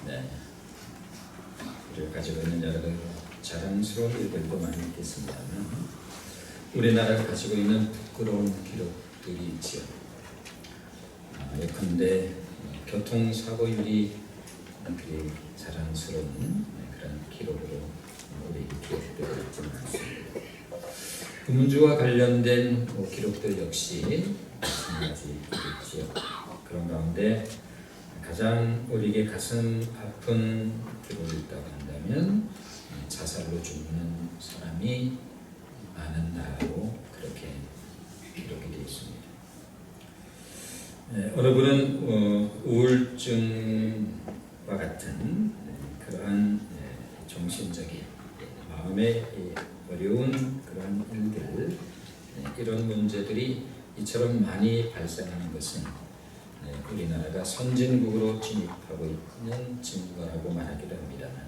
네, 우리가 가지고 있는 여러 가지 자랑스러운 일들도 많이 있겠습니다만 우리나라가 가지고 있는 부끄러운 기록들이 있지요. 예컨대 교통사고율이 그리 자랑스러운 그런 기록으로 우리 기록되고 있지는 않습니다. 금주와 관련된 기록들 역시 마찬가지겠지요. 그런 가운데 가장 우리에게 가슴 아픈 기록이 있다고 한다면 자살로 죽는 사람이 많은 나라로 그렇게 기록이 되어 있습니다. 어느 분은 우울증과 같은 그러한 정신적인 마음에 어려운 그런 일들, 이런 문제들이 이처럼 많이 발생하는 것은 우리나라가 선진국으로 진입하고 있는 증거라고 말하기도 합니다만,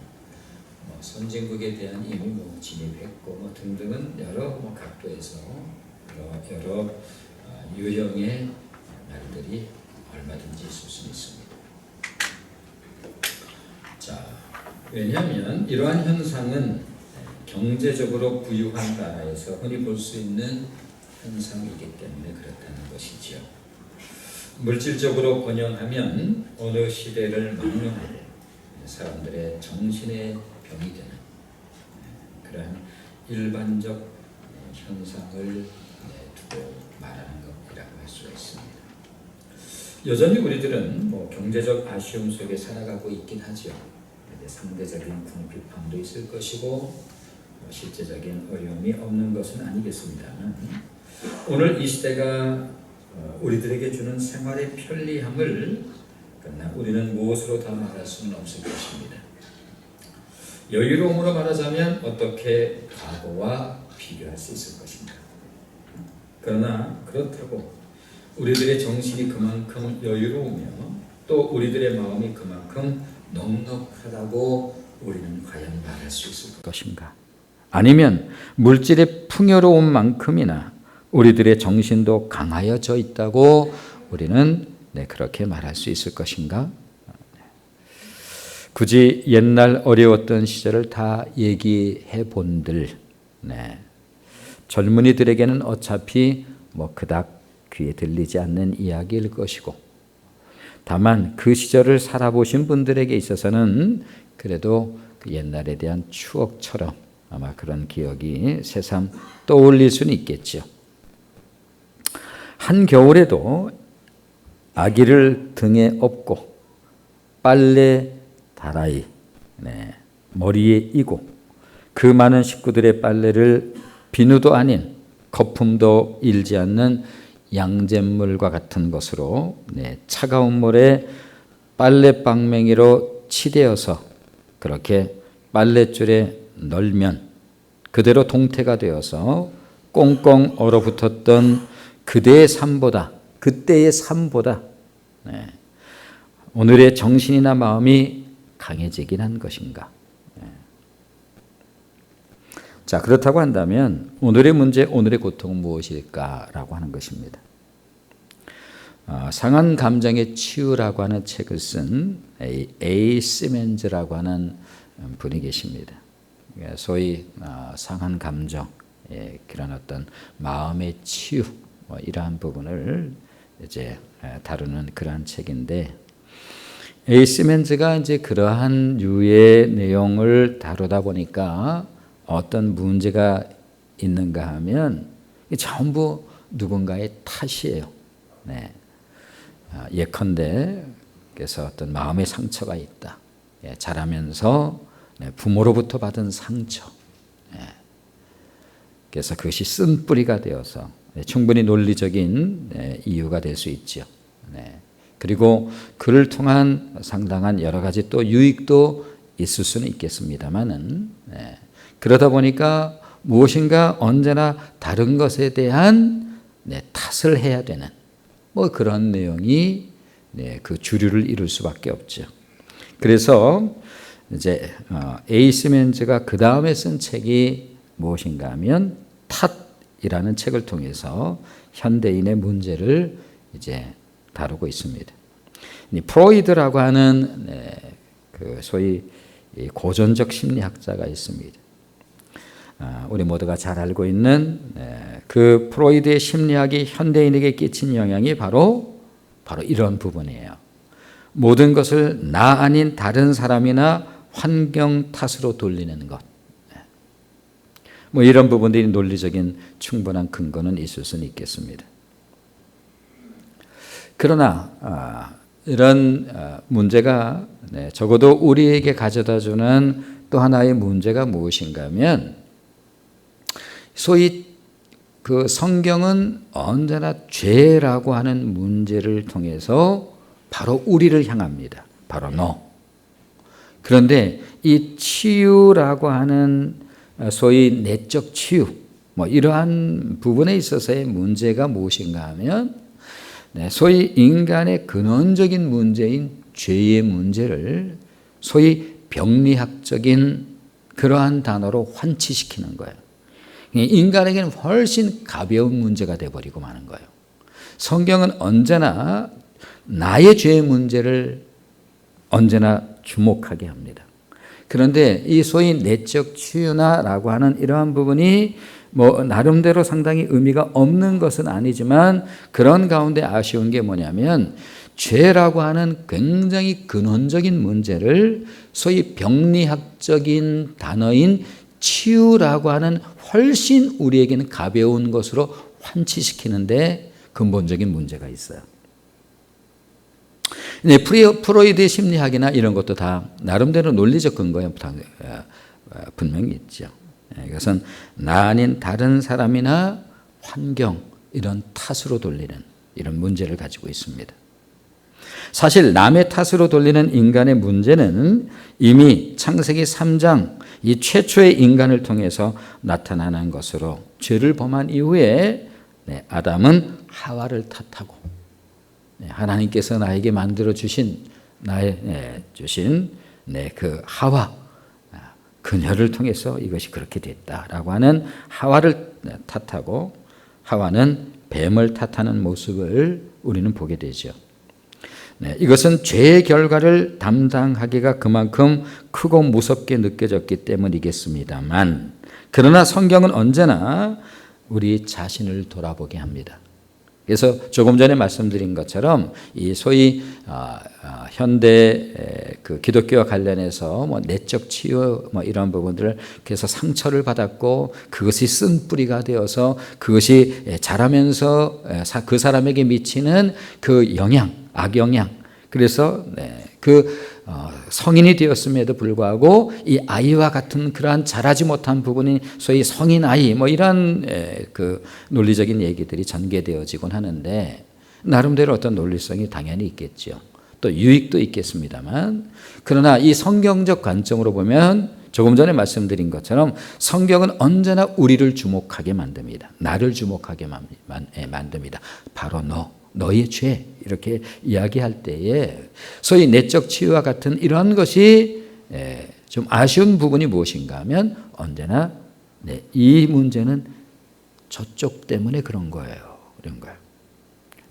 선진국에 대한 이미 진입했고 등등은 여러 각도에서 여러 유형의 말들이 얼마든지 있을 수 있습니다. 자, 왜냐하면 이러한 현상은 경제적으로 부유한 나라에서 흔히 볼 수 있는 현상이기 때문에 그렇다는 것이지요. 물질적으로 번영하면 어느 시대를 망령하고 사람들의 정신의 병이 되는 그러한 일반적 현상을 두고 말하는 것이라고 할 수가 있습니다. 여전히 우리들은 경제적 아쉬움 속에 살아가고 있긴 하죠. 상대적인 궁핍함도 있을 것이고 실제적인 어려움이 없는 것은 아니겠습니다만, 오늘 이 시대가 우리들에게 주는 생활의 편리함을 그러나 우리는 무엇으로 다 말할 수는 없을 것입니다. 여유로움으로 말하자면 어떻게 과거와 비교할 수 있을 것인가. 그러나 그렇다고 우리들의 정신이 그만큼 여유로우며 또 우리들의 마음이 그만큼 넉넉하다고 우리는 과연 말할 수 있을 것인가? 아니면 물질의 풍요로운 만큼이나 우리들의 정신도 강하여져 있다고 우리는 그렇게 말할 수 있을 것인가? 굳이 옛날 어려웠던 시절을 다 얘기해 본들 젊은이들에게는 어차피 그닥 귀에 들리지 않는 이야기일 것이고, 다만 그 시절을 살아보신 분들에게 있어서는 그래도 그 옛날에 대한 추억처럼 아마 그런 기억이 새삼 떠올릴 수는 있겠죠. 한겨울에도 아기를 등에 업고 빨래 다라이 머리에 이고 그 많은 식구들의 빨래를 비누도 아닌 거품도 일지 않는 양잿물과 같은 것으로 차가운 물에 빨래방맹이로 치대어서 그렇게 빨랫줄에 널면 그대로 동태가 되어서 꽁꽁 얼어붙었던 그때의 삶보다 오늘의 정신이나 마음이 강해지긴 한 것인가. 자, 그렇다고 한다면 오늘의 문제, 오늘의 고통은 무엇일까라고 하는 것입니다. 상한 감정의 치유라고 하는 책을 쓴 A. 시멘즈라고 하는 분이 계십니다. 소위 상한 감정, 그런 어떤 마음의 치유, 이러한 부분을 이제 다루는 그러한 책인데, A. 시멘즈가 이제 그러한 유의 내용을 다루다 보니까 어떤 문제가 있는가 하면 전부 누군가의 탓이에요. 예컨대 그래서 어떤 마음의 상처가 있다. 자라면서 부모로부터 받은 상처. 그래서 그것이 쓴뿌리가 되어서 충분히 논리적인 이유가 될 수 있죠. 그리고 그를 통한 상당한 여러 가지 또 유익도 있을 수는 있겠습니다만은, 그러다 보니까 무엇인가 언제나 다른 것에 대한 탓을 해야 되는 그런 내용이 그 주류를 이룰 수밖에 없죠. 그래서 이제 A. 시멘즈가 그 다음에 쓴 책이 무엇인가 하면 탓이라는 책을 통해서 현대인의 문제를 이제 다루고 있습니다. 프로이드라고 하는 그 소위 고전적 심리학자가 있습니다. 우리 모두가 잘 알고 있는 그 프로이드의 심리학이 현대인에게 끼친 영향이 바로 이런 부분이에요. 모든 것을 나 아닌 다른 사람이나 환경 탓으로 돌리는 것. 뭐 이런 부분들이 논리적인 충분한 근거는 있을 수는 있겠습니다. 그러나 이런 문제가 적어도 우리에게 가져다주는 또 하나의 문제가 무엇인가 하면 소위 그 성경은 언제나 죄라고 하는 문제를 통해서 바로 우리를 향합니다. 바로 너. 그런데 이 치유라고 하는 소위 내적 치유, 뭐 이러한 부분에 있어서의 문제가 무엇인가 하면 소위 인간의 근원적인 문제인 죄의 문제를 소위 병리학적인 그러한 단어로 환치시키는 거예요. 인간에게는 훨씬 가벼운 문제가 되어버리고 마는 거예요. 성경은 언제나 나의 죄의 문제를 언제나 주목하게 합니다. 그런데 이 소위 내적 치유나라고 하는 이러한 부분이 뭐 나름대로 상당히 의미가 없는 것은 아니지만 그런 가운데 아쉬운 게 뭐냐면 죄라고 하는 굉장히 근원적인 문제를 소위 병리학적인 단어인 치유라고 하는 훨씬 우리에게는 가벼운 것으로 환치시키는데 근본적인 문제가 있어요. 네, 프로이드의 심리학이나 이런 것도 다 나름대로 논리적 근거에 분명히 있죠. 이것은 나 아닌 다른 사람이나 환경 이런 탓으로 돌리는 이런 문제를 가지고 있습니다. 사실 남의 탓으로 돌리는 인간의 문제는 이미 창세기 3장 이 최초의 인간을 통해서 나타나는 것으로 죄를 범한 이후에 아담은 하와를 탓하고 하나님께서 나에게 만들어 주신 그 하와 그녀를 통해서 이것이 그렇게 됐다라고 하는 하와를 탓하고 하와는 뱀을 탓하는 모습을 우리는 보게 되죠. 이것은 죄의 결과를 담당하기가 그만큼 크고 무섭게 느껴졌기 때문이겠습니다만 그러나 성경은 언제나 우리 자신을 돌아보게 합니다. 그래서 조금 전에 말씀드린 것처럼 이 소위 현대 그 기독교와 관련해서 뭐 내적 치유 뭐 이런 부분들을 그래서 상처를 받았고 그것이 쓴 뿌리가 되어서 그것이 자라면서 그 사람에게 미치는 그 영향, 악영향. 그래서 성인이 되었음에도 불구하고 이 아이와 같은 그러한 자라지 못한 부분이 소위 성인 아이 뭐 이런 그 논리적인 얘기들이 전개되어지곤 하는데 나름대로 어떤 논리성이 당연히 있겠죠. 또 유익도 있겠습니다만 그러나 이 성경적 관점으로 보면 조금 전에 말씀드린 것처럼 성경은 언제나 우리를 주목하게 만듭니다. 나를 주목하게 만듭니다. 바로 너의 죄 이렇게 이야기할 때에 소위 내적 치유와 같은 이런 것이 좀 아쉬운 부분이 무엇인가 하면 언제나 이 문제는 저쪽 때문에 그런 거예요. 이런 거예요.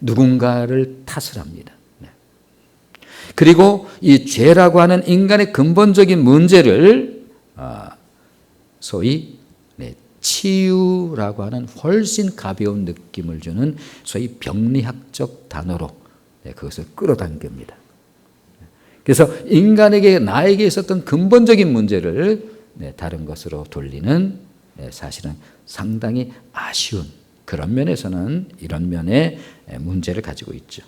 누군가를 탓을 합니다. 그리고 이 죄라고 하는 인간의 근본적인 문제를 소위 치유라고 하는 훨씬 가벼운 느낌을 주는 소위 병리학적 단어로 그것을 끌어당깁니다. 그래서 인간에게 나에게 있었던 근본적인 문제를 다른 것으로 돌리는 사실은 상당히 아쉬운 그런 면에서는 이런 면의 문제를 가지고 있죠.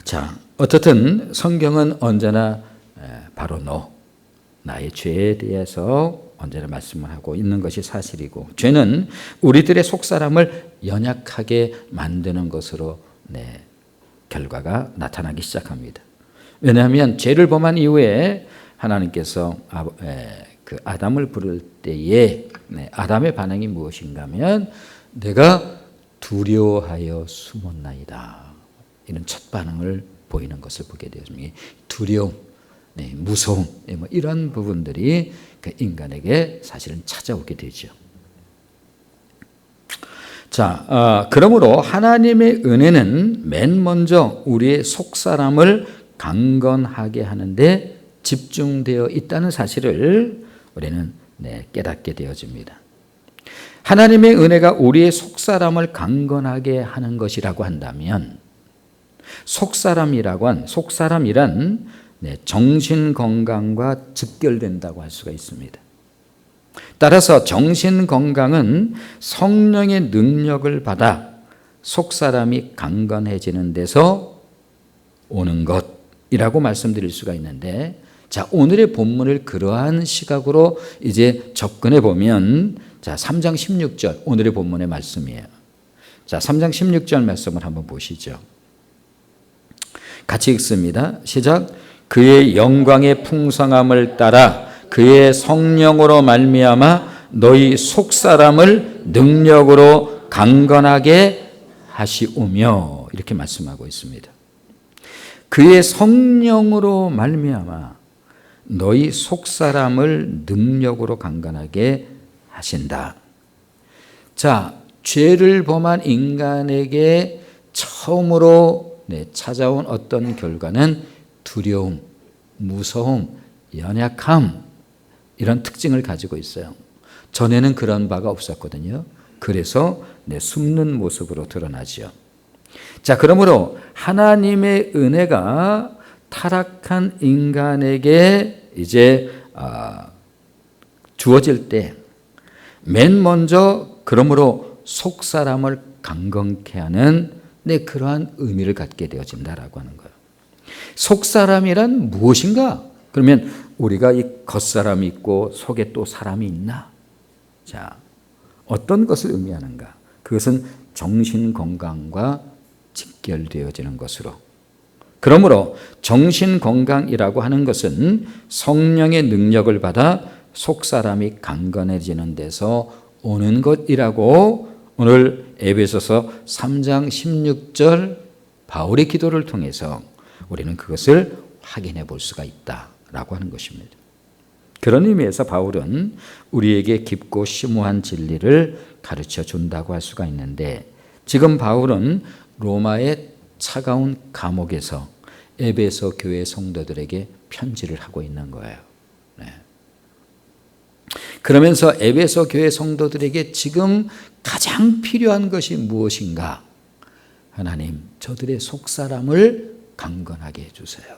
자, 어떻든 성경은 언제나 바로 나의 죄에 대해서 언제나 말씀을 하고 있는 것이 사실이고 죄는 우리들의 속사람을 연약하게 만드는 것으로 결과가 나타나기 시작합니다. 왜냐하면 죄를 범한 이후에 하나님께서 그 아담을 부를 때에 아담의 반응이 무엇인가 하면 내가 두려워하여 숨었나이다. 이런 첫 반응을 보이는 것을 보게 되었습니다. 두려움, 무서움 뭐 이런 부분들이 그 인간에게 사실은 찾아오게 되죠. 자, 그러므로 하나님의 은혜는 맨 먼저 우리의 속사람을 강건하게 하는데 집중되어 있다는 사실을 우리는 깨닫게 되어집니다. 하나님의 은혜가 우리의 속사람을 강건하게 하는 것이라고 한다면 속사람이란 정신건강과 직결된다고 할 수가 있습니다. 따라서 정신건강은 성령의 능력을 받아 속사람이 강건해지는 데서 오는 것이라고 말씀드릴 수가 있는데, 자, 오늘의 본문을 그러한 시각으로 이제 접근해 보면, 자, 3장 16절 오늘의 본문의 말씀이에요. 자, 3장 16절 말씀을 한번 보시죠. 같이 읽습니다. 시작. 그의 영광의 풍성함을 따라 그의 성령으로 말미암아 너희 속사람을 능력으로 강건하게 하시오며, 이렇게 말씀하고 있습니다. 그의 성령으로 말미암아 너희 속사람을 능력으로 강건하게 하신다. 자, 죄를 범한 인간에게 처음으로 찾아온 어떤 결과는 두려움, 무서움, 연약함, 이런 특징을 가지고 있어요. 전에는 그런 바가 없었거든요. 그래서 숨는 모습으로 드러나죠. 자, 그러므로 하나님의 은혜가 타락한 인간에게 이제 주어질 때 맨 먼저 그러므로 속사람을 강건케 하는 그러한 의미를 갖게 되어진다라고 하는 거예요. 속사람이란 무엇인가? 그러면 우리가 이 겉사람이 있고 속에 또 사람이 있나? 자, 어떤 것을 의미하는가? 그것은 정신건강과 직결되어지는 것으로. 그러므로 정신건강이라고 하는 것은 성령의 능력을 받아 속사람이 강건해지는 데서 오는 것이라고 오늘 에베소서 3장 16절 바울의 기도를 통해서 우리는 그것을 확인해 볼 수가 있다라고 하는 것입니다. 그런 의미에서 바울은 우리에게 깊고 심오한 진리를 가르쳐 준다고 할 수가 있는데, 지금 바울은 로마의 차가운 감옥에서 에베소 교회 성도들에게 편지를 하고 있는 거예요. 그러면서 에베소 교회 성도들에게 지금 가장 필요한 것이 무엇인가? 하나님, 저들의 속사람을 강건하게 해주세요.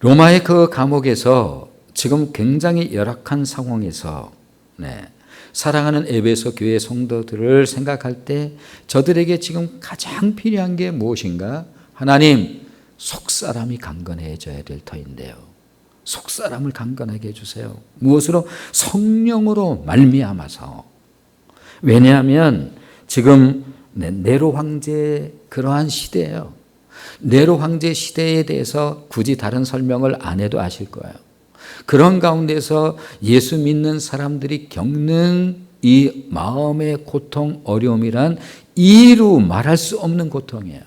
로마의 그 감옥에서 지금 굉장히 열악한 상황에서 사랑하는 에베소 교회 성도들을 생각할 때 저들에게 지금 가장 필요한 게 무엇인가? 하나님, 속사람이 강건해져야 될 터인데요. 속사람을 강건하게 해주세요. 무엇으로? 성령으로 말미암아서. 왜냐하면 지금 네로 황제 그러한 시대예요. 네로 황제 시대에 대해서 굳이 다른 설명을 안 해도 아실 거예요. 그런 가운데서 예수 믿는 사람들이 겪는 이 마음의 고통, 어려움이란 이루 말할 수 없는 고통이에요.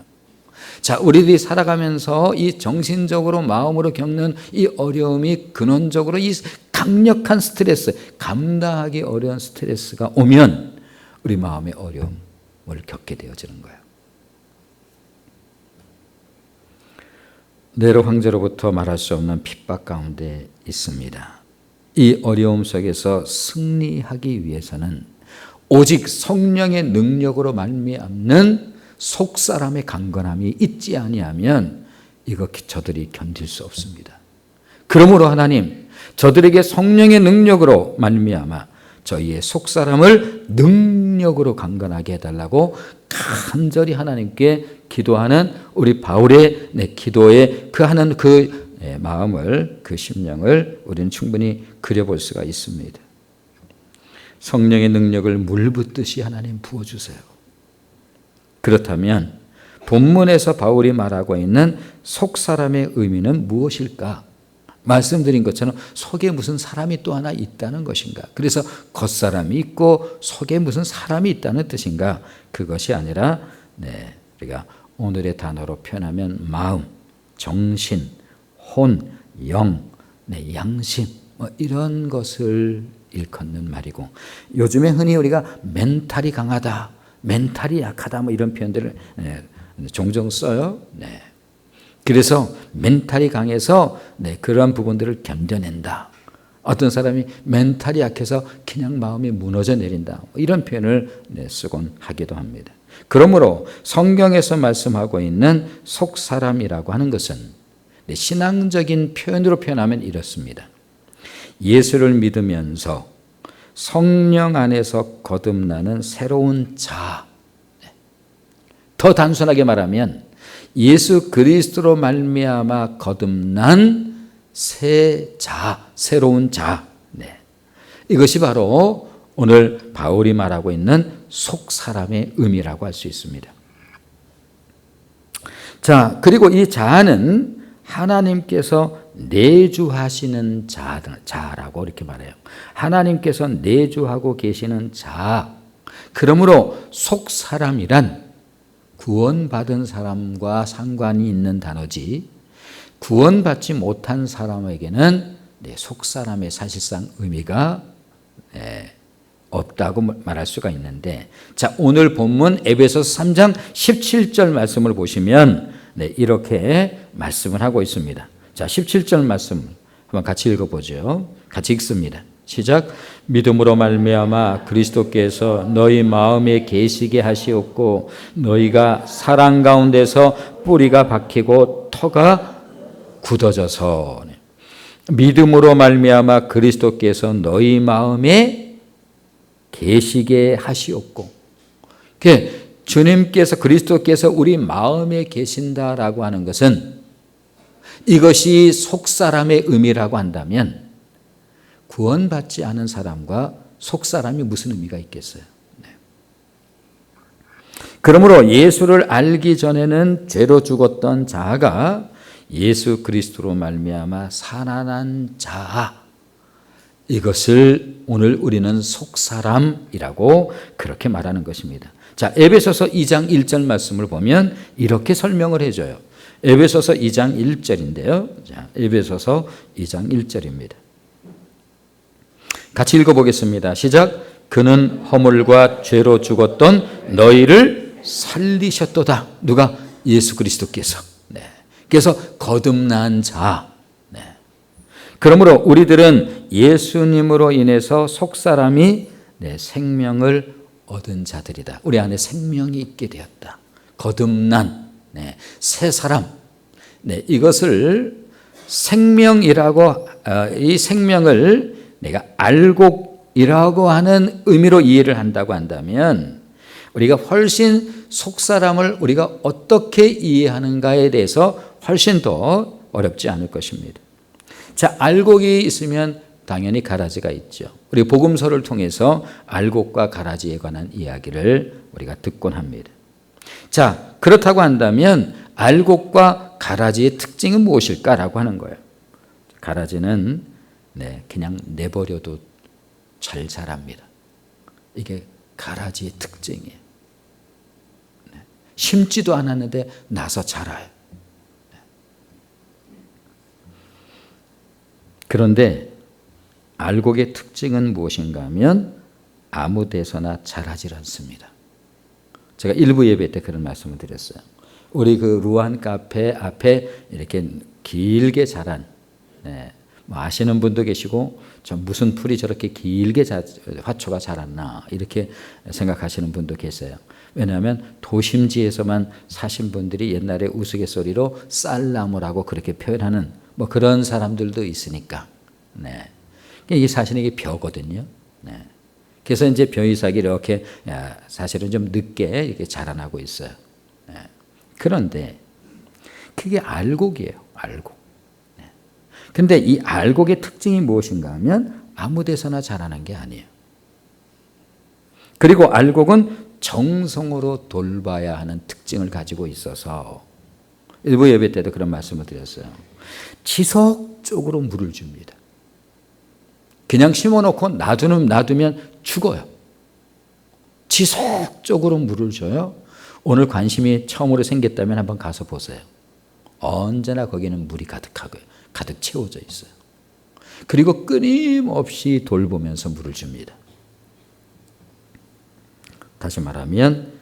자, 우리들이 살아가면서 이 정신적으로 마음으로 겪는 이 어려움이 근원적으로 이 강력한 스트레스, 감당하기 어려운 스트레스가 오면 우리 마음의 어려움을 겪게 되어지는 거예요. 네로 황제로부터 말할 수 없는 핍박 가운데 있습니다. 이 어려움 속에서 승리하기 위해서는 오직 성령의 능력으로 말미암는 속사람의 강건함이 있지 아니하면 이거 저들이 견딜 수 없습니다. 그러므로 하나님, 저들에게 성령의 능력으로 말미암아 저희의 속사람을 능력으로 강건하게 해달라고 간절히 하나님께 기도하는 우리 바울의 기도에 그 하는 그 마음을, 그 심령을 우리는 충분히 그려볼 수가 있습니다. 성령의 능력을 물 붓듯이 하나님 부어주세요. 그렇다면 본문에서 바울이 말하고 있는 속사람의 의미는 무엇일까? 말씀드린 것처럼 속에 무슨 사람이 또 하나 있다는 것인가? 그래서 겉사람이 있고 속에 무슨 사람이 있다는 뜻인가? 그것이 아니라 우리가 오늘의 단어로 표현하면 마음, 정신, 혼, 영, 양심 이런 것을 일컫는 말이고, 요즘에 흔히 우리가 멘탈이 강하다, 멘탈이 약하다 이런 표현들을 종종 써요. 네. 그래서 멘탈이 강해서 그러한 부분들을 견뎌낸다. 어떤 사람이 멘탈이 약해서 그냥 마음이 무너져 내린다. 이런 표현을 쓰곤 하기도 합니다. 그러므로 성경에서 말씀하고 있는 속사람이라고 하는 것은 신앙적인 표현으로 표현하면 이렇습니다. 예수를 믿으면서 성령 안에서 거듭나는 새로운 자. 더 단순하게 말하면 예수 그리스도로 말미암아 거듭난 새 자, 새로운 자. 이것이 바로 오늘 바울이 말하고 있는 속사람의 의미라고 할 수 있습니다. 자, 그리고 이 자는 하나님께서 내주하시는 자라고 이렇게 말해요. 하나님께서 내주하고 계시는 자. 그러므로 속사람이란 구원받은 사람과 상관이 있는 단어지, 구원받지 못한 사람에게는 속사람의 사실상 의미가 없다고 말할 수가 있는데, 자, 오늘 본문 에베소서 3장 17절 말씀을 보시면 이렇게 말씀을 하고 있습니다. 자, 17절 말씀 한번 같이 읽어보죠. 같이 읽습니다. 시작. 믿음으로 말미암아 그리스도께서 너희 마음에 계시게 하시었고 너희가 사랑 가운데서 뿌리가 박히고 터가 굳어져서. 믿음으로 말미암아 그리스도께서 너희 마음에 계시게 하시었고, 주님께서 그리스도께서 우리 마음에 계신다라고 하는 것은 이것이 속사람의 의미라고 한다면 구원받지 않은 사람과 속사람이 무슨 의미가 있겠어요? 그러므로 예수를 알기 전에는 죄로 죽었던 자가 예수 그리스도로 말미암아 살아난 자, 이것을 오늘 우리는 속사람이라고 그렇게 말하는 것입니다. 자, 에베소서 2장 1절 말씀을 보면 이렇게 설명을 해줘요. 에베소서 2장 1절인데요. 자, 에베소서 2장 1절입니다. 같이 읽어보겠습니다. 시작. 그는 허물과 죄로 죽었던 너희를 살리셨도다. 누가? 예수 그리스도께서. 그래서 거듭난 자. 그러므로 우리들은 예수님으로 인해서 속사람이 생명을 얻은 자들이다. 우리 안에 생명이 있게 되었다. 거듭난 새 사람. 이것을 생명이라고, 이 생명을 내가 알곡이라고 하는 의미로 이해를 한다고 한다면 우리가 훨씬 속사람을 우리가 어떻게 이해하는가에 대해서 훨씬 더 어렵지 않을 것입니다. 자, 알곡이 있으면 당연히 가라지가 있죠. 우리 복음서를 통해서 알곡과 가라지에 관한 이야기를 우리가 듣곤 합니다. 자, 그렇다고 한다면 알곡과 가라지의 특징은 무엇일까라고 하는 거예요. 가라지는 그냥 내버려도 잘 자랍니다. 이게 가라지의 특징이에요. 심지도 않았는데 나서 자라요. 그런데 알곡의 특징은 무엇인가 하면 아무 데서나 자라질 않습니다. 제가 일부 예배 때 그런 말씀을 드렸어요. 우리 그 루안 카페 앞에 이렇게 길게 자란, 뭐 아시는 분도 계시고 무슨 풀이 저렇게 길게 화초가 자랐나 이렇게 생각하시는 분도 계세요. 왜냐하면 도심지에서만 사신 분들이 옛날에 우스갯소리로 쌀나무라고 그렇게 표현하는 뭐 그런 사람들도 있으니까. 이게 사실은 이게 벼거든요. 그래서 이제 벼이삭이 이렇게 사실은 좀 늦게 이렇게 자라나고 있어요. 그런데 그게 알곡이에요. 알곡. 근데 이 알곡의 특징이 무엇인가 하면 아무 데서나 자라는 게 아니에요. 그리고 알곡은 정성으로 돌봐야 하는 특징을 가지고 있어서 일부 예배 때도 그런 말씀을 드렸어요. 지속적으로 물을 줍니다. 그냥 심어놓고 놔두면 죽어요. 지속적으로 물을 줘요. 오늘 관심이 처음으로 생겼다면 한번 가서 보세요. 언제나 거기는 물이 가득 채워져 있어요. 그리고 끊임없이 돌보면서 물을 줍니다. 다시 말하면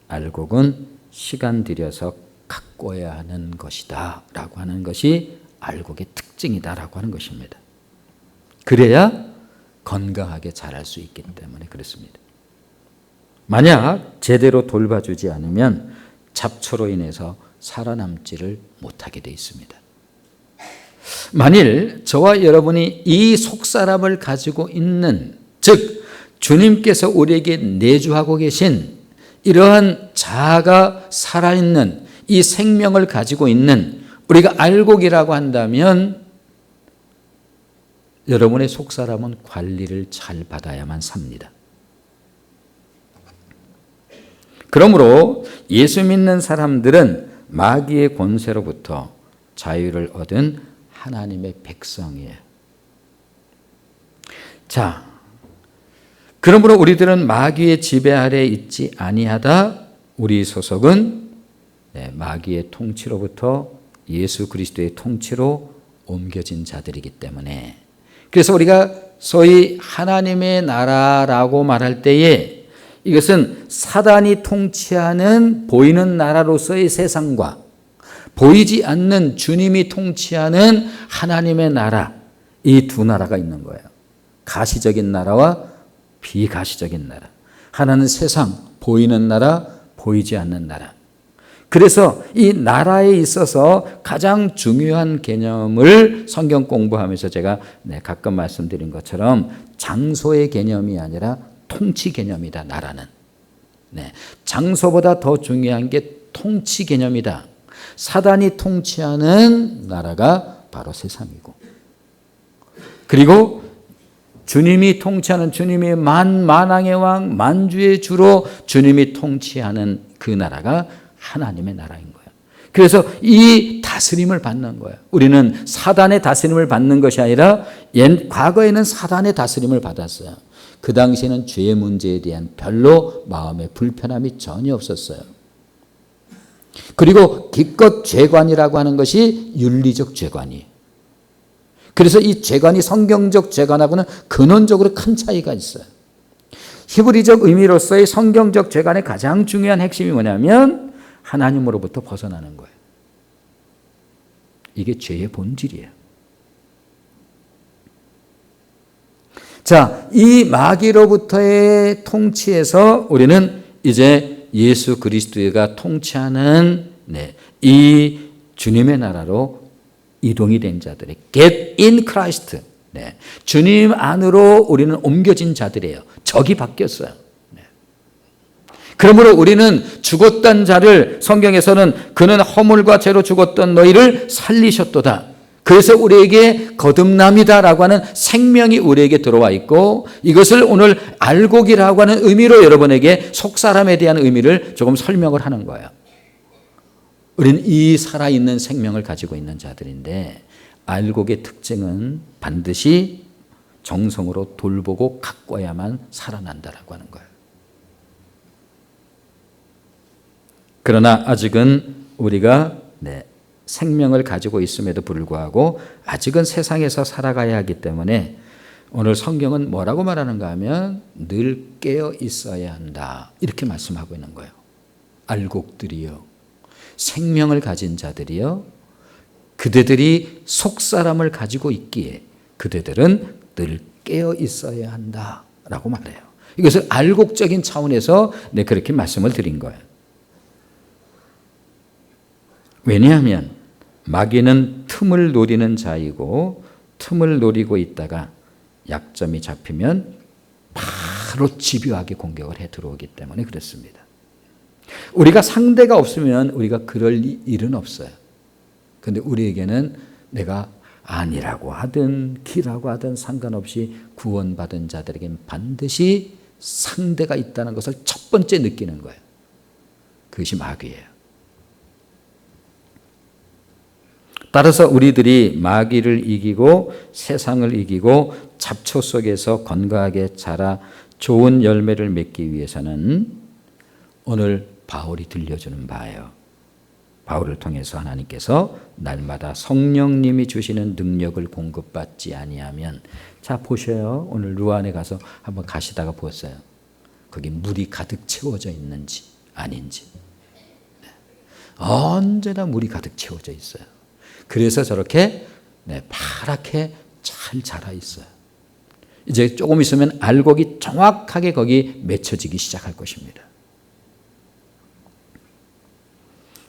알곡은 시간 들여서 가꿔야 하는 것이다 라고 하는 것이 알곡의 특징이다 라고 하는 것입니다. 그래야 건강하게 자랄 수 있기 때문에 그렇습니다. 만약 제대로 돌봐주지 않으면 잡초로 인해서 살아남지를 못하게 되어 있습니다. 만일 저와 여러분이 이 속사람을 가지고 있는, 즉 주님께서 우리에게 내주하고 계신 이러한 자아가 살아있는 이 생명을 가지고 있는 우리가 알곡이라고 한다면 여러분의 속사람은 관리를 잘 받아야만 삽니다. 그러므로 예수 믿는 사람들은 마귀의 권세로부터 자유를 얻은 하나님의 백성이에요. 자, 그러므로 우리들은 마귀의 지배 아래에 있지 아니하다. 우리 소속은 마귀의 통치로부터 예수 그리스도의 통치로 옮겨진 자들이기 때문에, 그래서 우리가 소위 하나님의 나라라고 말할 때에 이것은 사단이 통치하는 보이는 나라로서의 세상과 보이지 않는 주님이 통치하는 하나님의 나라, 이 두 나라가 있는 거예요. 가시적인 나라와 비가시적인 나라. 하나는 세상, 보이는 나라, 보이지 않는 나라. 그래서 이 나라에 있어서 가장 중요한 개념을 성경 공부하면서 제가 가끔 말씀드린 것처럼 장소의 개념이 아니라 통치 개념이다, 나라는. 장소보다 더 중요한 게 통치 개념이다. 사단이 통치하는 나라가 바로 세상이고, 그리고 주님이 통치하는, 주님이 만왕의 왕, 만주의 주로 주님이 통치하는 그 나라가 하나님의 나라인 거예요. 그래서 이 다스림을 받는 거예요. 우리는 사단의 다스림을 받는 것이 아니라 과거에는 사단의 다스림을 받았어요. 그 당시에는 죄의 문제에 대한 별로 마음에 불편함이 전혀 없었어요. 그리고 기껏 죄관이라고 하는 것이 윤리적 죄관이에요. 그래서 이 죄관이 성경적 죄관하고는 근원적으로 큰 차이가 있어요. 히브리적 의미로서의 성경적 죄관의 가장 중요한 핵심이 뭐냐면 하나님으로부터 벗어나는 거예요. 이게 죄의 본질이에요. 자, 이 마귀로부터의 통치에서 우리는 이제 예수 그리스도가 통치하는 이 주님의 나라로 이동이 된 자들이 get in Christ. 주님 안으로 우리는 옮겨진 자들이에요. 적이 바뀌었어요. 그러므로 우리는 죽었던 자를, 성경에서는 그는 허물과 죄로 죽었던 너희를 살리셨도다. 그래서 우리에게 거듭남이다라고 하는 생명이 우리에게 들어와 있고, 이것을 오늘 알곡이라고 하는 의미로 여러분에게 속사람에 대한 의미를 조금 설명을 하는 거예요. 우리는 이 살아있는 생명을 가지고 있는 자들인데, 알곡의 특징은 반드시 정성으로 돌보고 가꿔야만 살아난다라고 하는 거예요. 그러나 아직은 우리가 생명을 가지고 있음에도 불구하고 아직은 세상에서 살아가야 하기 때문에 오늘 성경은 뭐라고 말하는가 하면 늘 깨어 있어야 한다, 이렇게 말씀하고 있는 거예요. 알곡들이요, 생명을 가진 자들이요, 그대들이 속사람을 가지고 있기에 그대들은 늘 깨어 있어야 한다라고 말해요. 이것을 알곡적인 차원에서 그렇게 말씀을 드린 거예요. 왜냐하면 마귀는 틈을 노리는 자이고, 틈을 노리고 있다가 약점이 잡히면 바로 집요하게 공격을 해 들어오기 때문에 그렇습니다. 우리가 상대가 없으면 우리가 그럴 일은 없어요. 그런데 우리에게는 내가 아니라고 하든 기라고 하든 상관없이 구원받은 자들에게는 반드시 상대가 있다는 것을 첫 번째 느끼는 거예요. 그것이 마귀예요. 따라서 우리들이 마귀를 이기고 세상을 이기고 잡초 속에서 건강하게 자라 좋은 열매를 맺기 위해서는 오늘 바울이 들려주는 바예요. 바울을 통해서 하나님께서 날마다 성령님이 주시는 능력을 공급받지 아니하면, 자 보셔요. 오늘 루안에 가서 한번 가시다가 보세요. 거기 물이 가득 채워져 있는지 아닌지. 언제나 물이 가득 채워져 있어요. 그래서 저렇게 파랗게 잘 자라 있어요. 이제 조금 있으면 알곡이 정확하게 거기 맺혀지기 시작할 것입니다.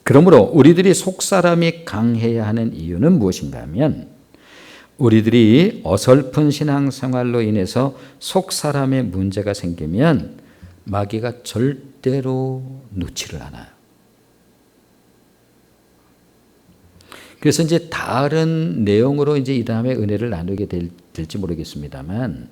그러므로 우리들이 속사람이 강해야 하는 이유는 무엇인가 하면 우리들이 어설픈 신앙생활로 인해서 속사람의 문제가 생기면 마귀가 절대로 놓지를 않아요. 그래서 이제 다른 내용으로 이제 이 다음에 은혜를 나누게 될지 모르겠습니다만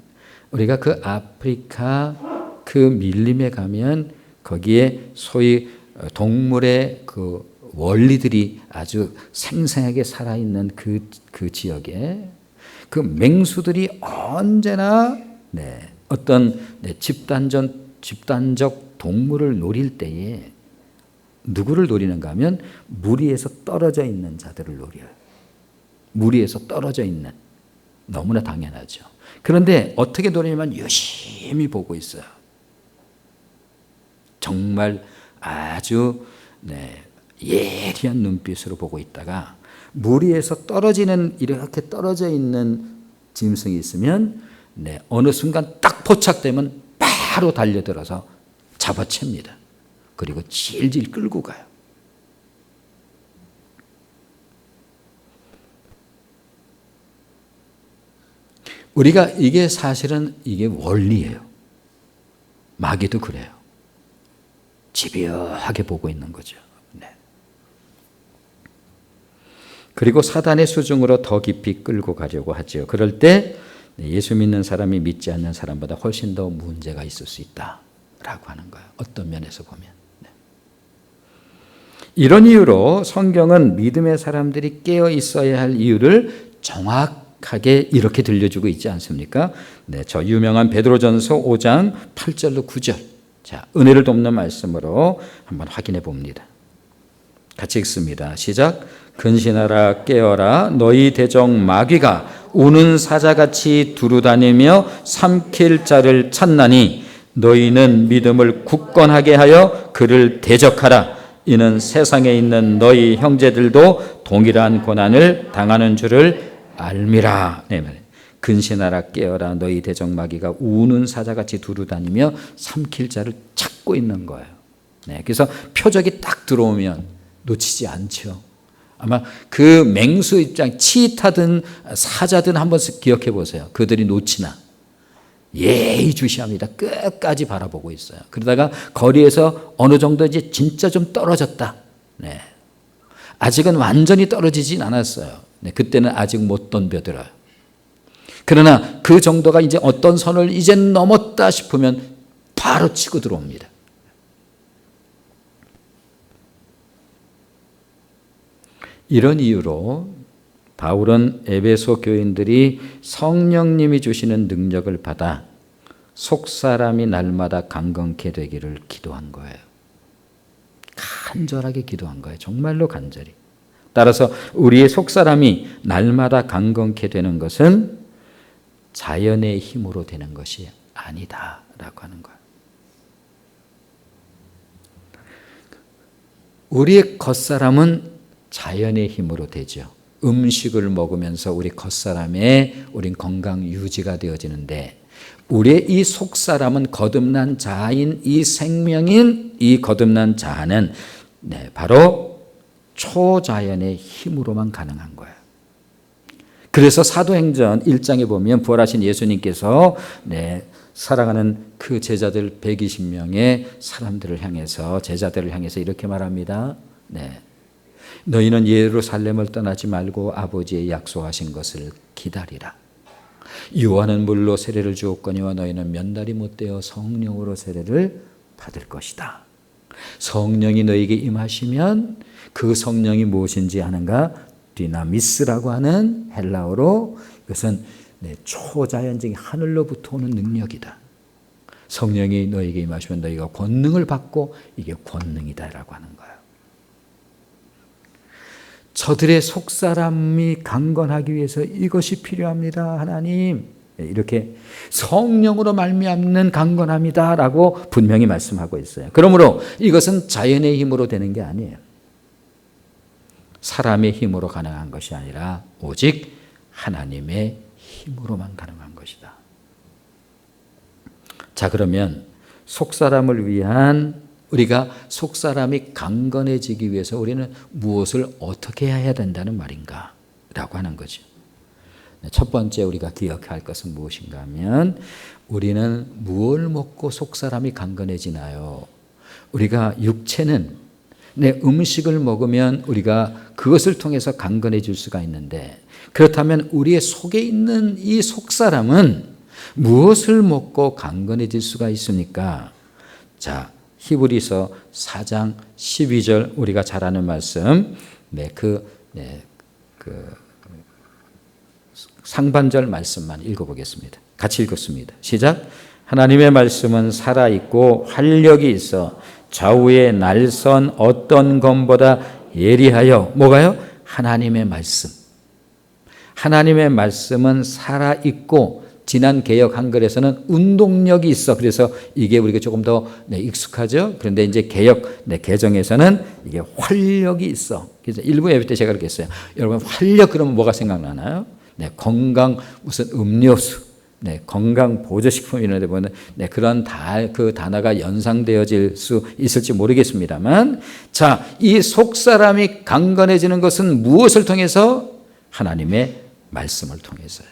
우리가 그 아프리카 그 밀림에 가면 거기에 소위 동물의 그 원리들이 아주 생생하게 살아있는 그 지역에 그 맹수들이 언제나 어떤 집단적 동물을 노릴 때에 누구를 노리는가 하면 무리에서 떨어져 있는 자들을 노려요. 무리에서 떨어져 있는. 너무나 당연하죠. 그런데 어떻게 노리냐면 유심히 보고 있어요. 정말 아주 예리한 눈빛으로 보고 있다가 무리에서 이렇게 떨어져 있는 짐승이 있으면 어느 순간 딱 포착되면 바로 달려들어서 잡아챕니다. 그리고 질질 끌고 가요. 우리가 이게 사실은 이게 원리예요. 마귀도 그래요. 집요하게 보고 있는 거죠. 그리고 사단의 수중으로 더 깊이 끌고 가려고 하죠. 그럴 때 예수 믿는 사람이 믿지 않는 사람보다 훨씬 더 문제가 있을 수 있다라고 하는 거예요. 어떤 면에서 보면. 이런 이유로 성경은 믿음의 사람들이 깨어 있어야 할 이유를 정확하게 이렇게 들려주고 있지 않습니까? 저 유명한 베드로전서 5장 8절로 9절. 자, 은혜를 돕는 말씀으로 한번 확인해 봅니다. 같이 읽습니다. 시작. 근신하라 깨어라 너희 대적 마귀가 우는 사자같이 두루다니며 삼킬 자를 찾나니 너희는 믿음을 굳건하게 하여 그를 대적하라. 이는 세상에 있는 너희 형제들도 동일한 고난을 당하는 줄을 알미라. 근신하라 깨어라 너희 대적 마귀가 우는 사자같이 두루다니며 삼킬 자를 찾고 있는 거예요. 그래서 표적이 딱 들어오면 놓치지 않죠. 아마 그 맹수 입장 치타든 사자든 한번 기억해 보세요. 그들이 놓치나 예의주시합니다. 끝까지 바라보고 있어요. 그러다가 거리에서 어느 정도 이제 진짜 좀 떨어졌다. 아직은 완전히 떨어지진 않았어요. 그때는 아직 못 덤벼들어요. 그러나 그 정도가 이제 어떤 선을 이제 넘었다 싶으면 바로 치고 들어옵니다. 이런 이유로 바울은 에베소 교인들이 성령님이 주시는 능력을 받아 속사람이 날마다 강건케 되기를 기도한 거예요. 간절하게 기도한 거예요. 정말로 간절히. 따라서 우리의 속사람이 날마다 강건케 되는 것은 자연의 힘으로 되는 것이 아니다라고 하는 거예요. 우리의 겉사람은 자연의 힘으로 되죠. 음식을 먹으면서 우리 겉사람의 우린 건강 유지가 되어지는데 우리의 이 속사람은 거듭난 자아인 이 생명인 이 거듭난 자아는 바로 초자연의 힘으로만 가능한 거예요. 그래서 사도행전 1장에 보면 부활하신 예수님께서 사랑하는 그 제자들 120명의 사람들을 향해서 제자들을 향해서 이렇게 말합니다. 너희는 예루살렘을 떠나지 말고 아버지의 약속하신 것을 기다리라. 요한은 물로 세례를 주었거니와 너희는 몇 날이 못되어 성령으로 세례를 받을 것이다. 성령이 너희에게 임하시면 그 성령이 무엇인지 아는가? 디나미스라고 하는 헬라어로 이것은 초자연적인 하늘로부터 오는 능력이다. 성령이 너희에게 임하시면 너희가 권능을 받고 이게 권능이다라고 하는 거예요. 저들의 속사람이 강건하기 위해서 이것이 필요합니다. 하나님 이렇게 성령으로 말미암는 강건함이다라고 분명히 말씀하고 있어요. 그러므로 이것은 자연의 힘으로 되는 게 아니에요. 사람의 힘으로 가능한 것이 아니라 오직 하나님의 힘으로만 가능한 것이다. 자, 그러면 속사람을 위한, 우리가 속사람이 강건해지기 위해서 우리는 무엇을 어떻게 해야 된다는 말인가 라고 하는 거죠. 첫 번째 우리가 기억해야 할 것은 무엇인가 하면, 우리는 무엇을 먹고 속사람이 강건해지나요? 우리가 육체는 음식을 먹으면 우리가 그것을 통해서 강건해질 수가 있는데, 그렇다면 우리의 속에 있는 이 속사람은 무엇을 먹고 강건해질 수가 있습니까? 자, 히브리서 4장 12절 우리가 잘 아는 말씀, 상반절 말씀만 읽어보겠습니다. 같이 읽었습니다. 시작. 하나님의 말씀은 살아있고 활력이 있어 좌우의 날선 어떤 검보다 예리하여, 뭐가요? 하나님의 말씀. 하나님의 말씀은 살아있고, 지난 개역 한글에서는 운동력이 있어. 그래서 이게 우리가 조금 더 익숙하죠. 그런데 이제 개역 개정에서는 이게 활력이 있어. 그래서 일부 예배 때 제가 그렇게 했어요. 여러분, 활력 그러면 뭐가 생각나나요? 건강, 무슨 음료수, 건강 보조식품 이런 데 보면 그런 그 단어가 연상되어질 수 있을지 모르겠습니다만, 자, 이 속사람이 강건해지는 것은 무엇을 통해서? 하나님의 말씀을 통해서요.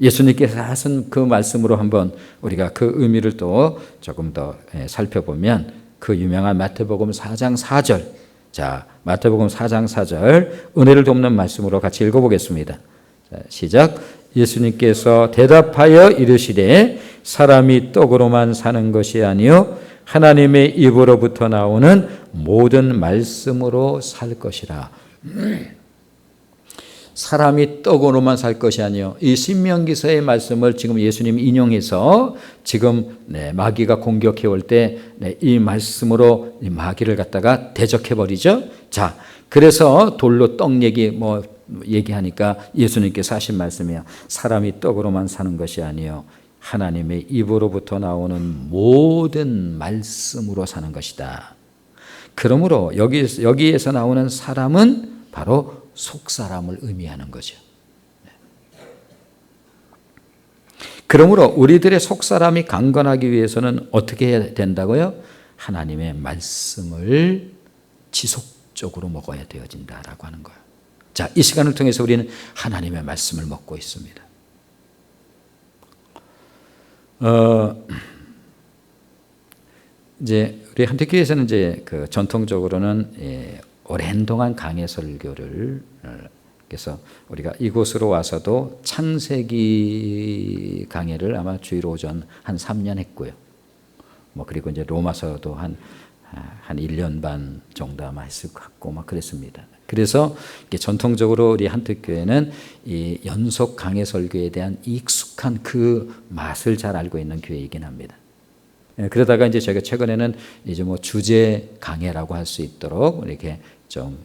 예수님께서 하신 그 말씀으로 한번 우리가 그 의미를 또 조금 더 살펴보면, 그 유명한 마태복음 4장 4절, 자, 마태복음 4장 4절 은혜를 돕는 말씀으로 같이 읽어보겠습니다. 자, 시작. 예수님께서 대답하여 이르시되 사람이 떡으로만 사는 것이 아니요 하나님의 입으로부터 나오는 모든 말씀으로 살 것이라. 사람이 떡으로만 살 것이 아니요, 이 신명기서의 말씀을 지금 예수님이 인용해서 지금 마귀가 공격해 올 때 이 말씀으로 이 마귀를 갖다가 대적해 버리죠. 자, 그래서 돌로 떡 얘기하니까 예수님께서 하신 말씀이야. 사람이 떡으로만 사는 것이 아니요 하나님의 입으로부터 나오는 모든 말씀으로 사는 것이다. 그러므로 여기에서 나오는 사람은 바로 속사람을 의미하는 거죠. 그러므로 우리들의 속사람이 강건하기 위해서는 어떻게 해야 된다고요? 하나님의 말씀을 지속적으로 먹어야 되어진다라고 하는 거예요. 자, 이 시간을 통해서 우리는 하나님의 말씀을 먹고 있습니다. 이제 우리 한택교회에서는 이제 전통적으로는 오랜 동안 강해 설교를, 그래서 우리가 이곳으로 와서도 창세기 강해를 아마 주일 오전 한 3년 했고요. 그리고 이제 로마서도 한 1년 반 정도 아마 했을 것 같고 그랬습니다. 그래서 전통적으로 우리 한택교회는 이 연속 강해 설교에 대한 익숙한 그 맛을 잘 알고 있는 교회이긴 합니다. 그러다가 이제 저희가 최근에는 이제 주제 강해라고 할 수 있도록 이렇게 좀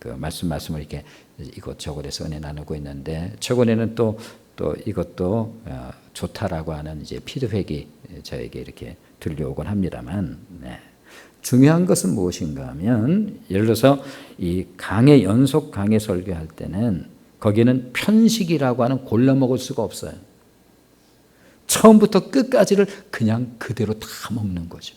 그 말씀을 이렇게 이것저것에서 은혜 나누고 있는데, 최근에는 또 이것도 좋다라고 하는 이제 피드백이 저에게 이렇게 들려오곤 합니다만, 중요한 것은 무엇인가 하면, 예를 들어서 이 연속 강해 설교할 때는 거기는 편식이라고 하는 골라 먹을 수가 없어요. 처음부터 끝까지를 그냥 그대로 다 먹는 거죠.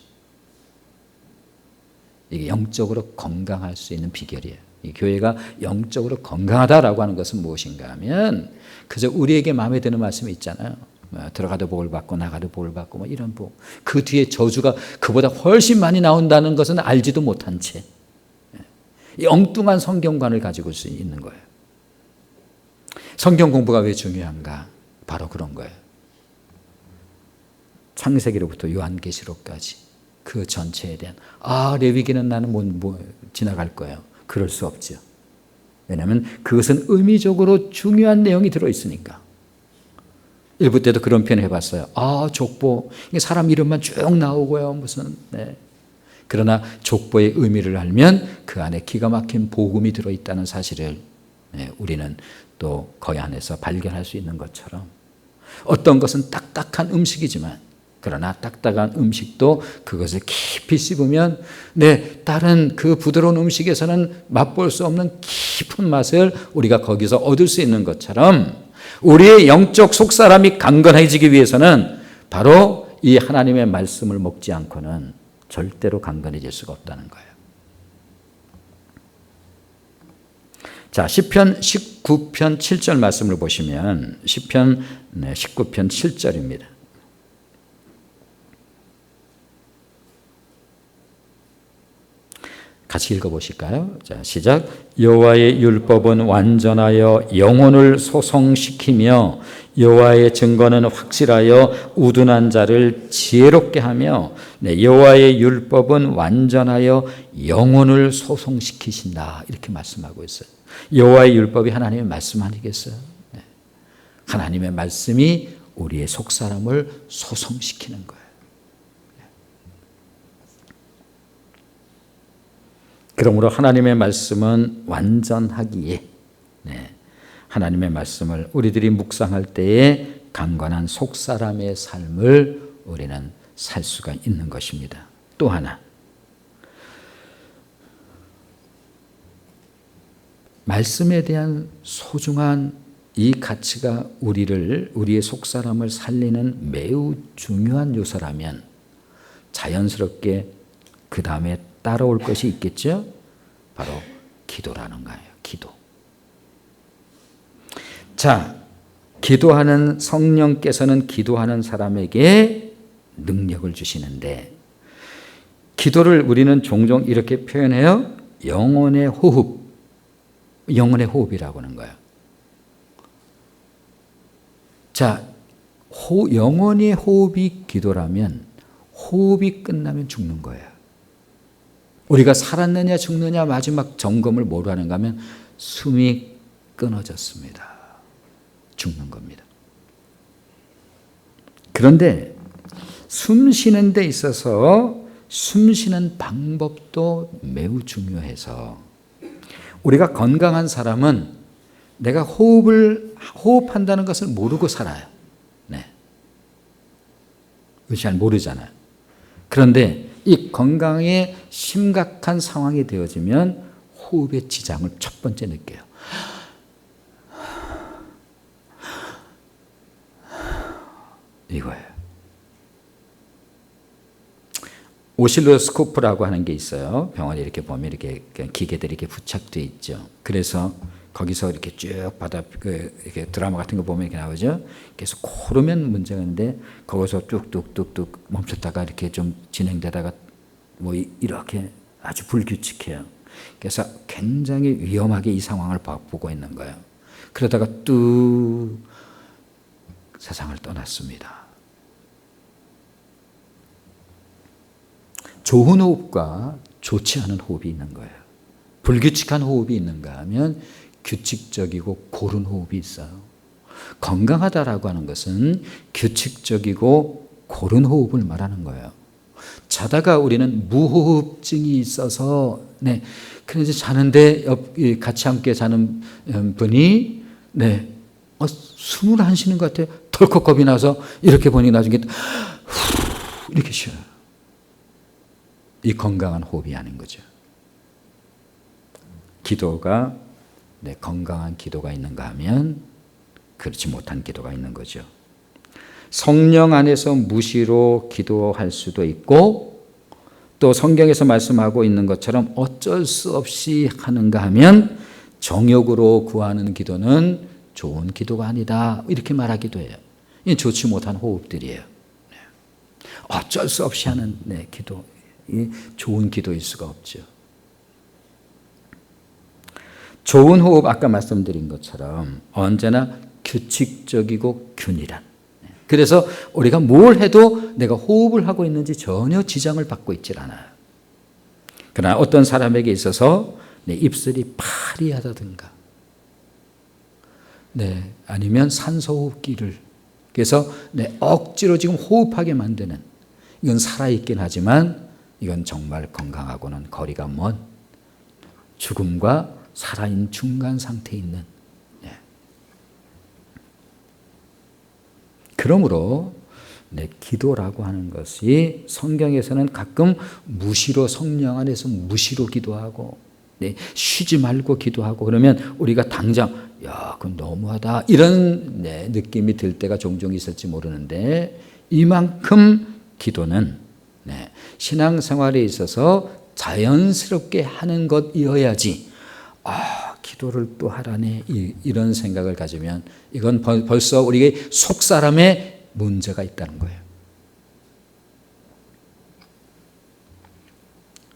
이게 영적으로 건강할 수 있는 비결이에요. 이 교회가 영적으로 건강하다라고 하는 것은 무엇인가 하면, 그저 우리에게 마음에 드는 말씀이 있잖아요. 들어가도 복을 받고 나가도 복을 받고 이런 복. 그 뒤에 저주가 그보다 훨씬 많이 나온다는 것은 알지도 못한 채 이 엉뚱한 성경관을 가지고 수 있는 거예요. 성경 공부가 왜 중요한가? 바로 그런 거예요. 창세기로부터 요한계시록까지 그 전체에 대한, 레위기는 나는 지나갈 거예요. 그럴 수 없죠. 왜냐하면 그것은 의미적으로 중요한 내용이 들어있으니까. 일부 때도 그런 표현 해봤어요. 족보, 사람 이름만 쭉 나오고요. 무슨. 그러나 족보의 의미를 알면 그 안에 기가 막힌 복음이 들어있다는 사실을 우리는 또 거기 안에서 발견할 수 있는 것처럼, 어떤 것은 딱딱한 음식이지만 그 그러나 딱딱한 음식도 그것을 깊이 씹으면 다른 그 부드러운 음식에서는 맛볼 수 없는 깊은 맛을 우리가 거기서 얻을 수 있는 것처럼 우리의 영적 속사람이 강건해지기 위해서는 바로 이 하나님의 말씀을 먹지 않고는 절대로 강건해질 수가 없다는 거예요. 자, 시편 19편 7절 말씀을 보시면 시편 19편 7절입니다. 같이 읽어보실까요? 자, 시작. 여호와의 율법은 완전하여 영혼을 소성시키며 여호와의 증거는 확실하여 우둔한 자를 지혜롭게 하며 여호와의 율법은 완전하여 영혼을 소성시키신다. 이렇게 말씀하고 있어요. 여호와의 율법이 하나님의 말씀 아니겠어요? 하나님의 말씀이 우리의 속사람을 소성시키는 거예요. 그러므로 하나님의 말씀은 완전하기에 하나님의 말씀을 우리들이 묵상할 때에 강건한 속사람의 삶을 우리는 살 수가 있는 것입니다. 또 하나, 말씀에 대한 소중한 이 가치가 우리의 속사람을 살리는 매우 중요한 요소라면 자연스럽게 그 다음에 따라올 것이 있겠죠? 바로 기도라는 거예요. 기도. 자, 기도하는 성령께서는 기도하는 사람에게 능력을 주시는데 기도를 우리는 종종 이렇게 표현해요. 영혼의 호흡. 영혼의 호흡이라고 하는 거예요. 자, 영혼의 호흡이 기도라면 호흡이 끝나면 죽는 거예요. 우리가 살았느냐 죽느냐 마지막 점검을 뭐로 하는가 하면 숨이 끊어졌습니다. 죽는 겁니다. 그런데 숨 쉬는 데 있어서 숨 쉬는 방법도 매우 중요해서 우리가 건강한 사람은 내가 호흡한다는 것을 모르고 살아요. 잘 모르잖아요. 그런데 이 건강에 심각한 상황이 되어지면 호흡의 지장을 첫 번째 느껴요. 이거예요. 오실로스코프라고 하는 게 있어요. 병원에 이렇게 보면 이렇게 기계들이 이렇게 부착되어 있죠. 그래서 거기서 이렇게 쭉 이렇게 드라마 같은 거 보면 이렇게 나오죠. 계속 고르면 문제가 있는데 거기서 뚝뚝뚝뚝 멈췄다가 이렇게 좀 진행되다가 뭐 이렇게 아주 불규칙해요. 그래서 굉장히 위험하게 이 상황을 보고 있는 거예요. 그러다가 뚝 세상을 떠났습니다. 좋은 호흡과 좋지 않은 호흡이 있는 거예요. 불규칙한 호흡이 있는가 하면 규칙적이고 고른 호흡이 있어요. 건강하다라고 하는 것은 규칙적이고 고른 호흡을 말하는 거예요. 자다가 우리는 무호흡증이 있어서 그래서 자는데 같이 함께 자는 분이 숨을 안 쉬는 것 같아요. 덜컥 겁이 나서 이렇게 보니 나중에 이렇게 쉬어요. 이 건강한 호흡이 아닌 거죠. 기도가 건강한 기도가 있는가 하면 그렇지 못한 기도가 있는 거죠. 성령 안에서 무시로 기도할 수도 있고 또 성경에서 말씀하고 있는 것처럼 어쩔 수 없이 하는가 하면 정욕으로 구하는 기도는 좋은 기도가 아니다 이렇게 말하기도 해요. 이 좋지 못한 호흡들이에요. 어쩔 수 없이 하는 기도, 이 좋은 기도일 수가 없죠. 좋은 호흡 아까 말씀드린 것처럼 언제나 규칙적이고 균일한. 그래서 우리가 뭘 해도 내가 호흡을 하고 있는지 전혀 지장을 받고 있질 않아요. 그러나 어떤 사람에게 있어서 내 입술이 파리하다든가 아니면 산소호흡기를 그래서 억지로 지금 호흡하게 만드는 이건 살아있긴 하지만 이건 정말 건강하고는 거리가 먼 죽음과 살아있는 중간 상태에 있는 그러므로 네, 기도라고 하는 것이 성경에서는 가끔 무시로 성령 안에서 무시로 기도하고 네, 쉬지 말고 기도하고 그러면 우리가 당장 야, 그건 너무하다 이런 네, 느낌이 들 때가 종종 있을지 모르는데 이만큼 기도는 네, 신앙생활에 있어서 자연스럽게 하는 것이어야지 기도를 또 하라네 이런 생각을 가지면 이건 벌써 우리의 속사람의 문제가 있다는 거예요.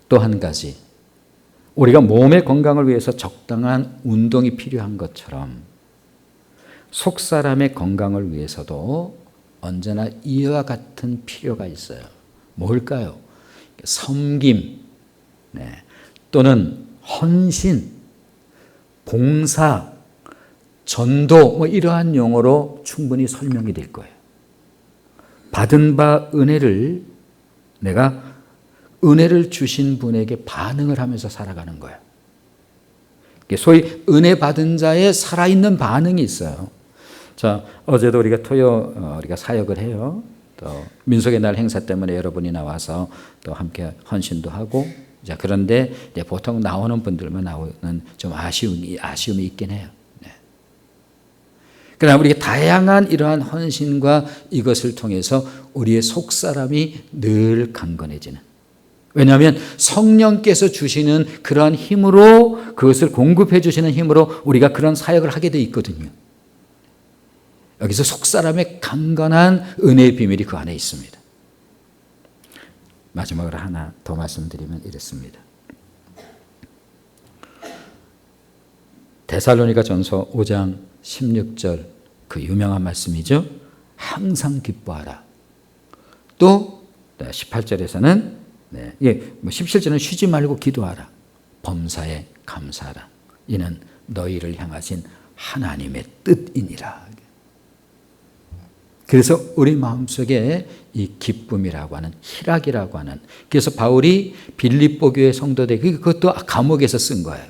또 한 가지 우리가 몸의 건강을 위해서 적당한 운동이 필요한 것처럼 속사람의 건강을 위해서도 언제나 이와 같은 필요가 있어요. 뭘까요? 섬김 네. 또는 헌신, 봉사, 전도 뭐 이러한 용어로 충분히 설명이 될 거예요. 받은 바 은혜를 내가 은혜를 주신 분에게 반응을 하면서 살아가는 거예요. 소위 은혜 받은 자의 살아있는 반응이 있어요. 자, 어제도 우리가 사역을 해요. 또 민속의 날 행사 때문에 여러분이 나와서 또 함께 헌신도 하고 자, 그런데 이제 보통 나오는 분들만 나오는 좀 아쉬움이 있긴 해요. 네. 그러나 우리가 다양한 이러한 헌신과 이것을 통해서 우리의 속사람이 늘 강건해지는 왜냐하면 성령께서 주시는 그러한 힘으로 그것을 공급해 주시는 힘으로 우리가 그런 사역을 하게 돼 있거든요. 여기서 속사람의 강건한 은혜의 비밀이 그 안에 있습니다. 마지막으로 하나 더 말씀드리면 이렇습니다. 데살로니가전서 5장 16절 그 유명한 말씀이죠. 항상 기뻐하라. 또 18절에서는 17절은 쉬지 말고 기도하라. 범사에 감사하라. 이는 너희를 향하신 하나님의 뜻이니라. 그래서 우리 마음속에 이 기쁨이라고 하는 희락이라고 하는 그래서 바울이 빌립보 교회 성도들에게 그것도 감옥에서 쓴 거예요.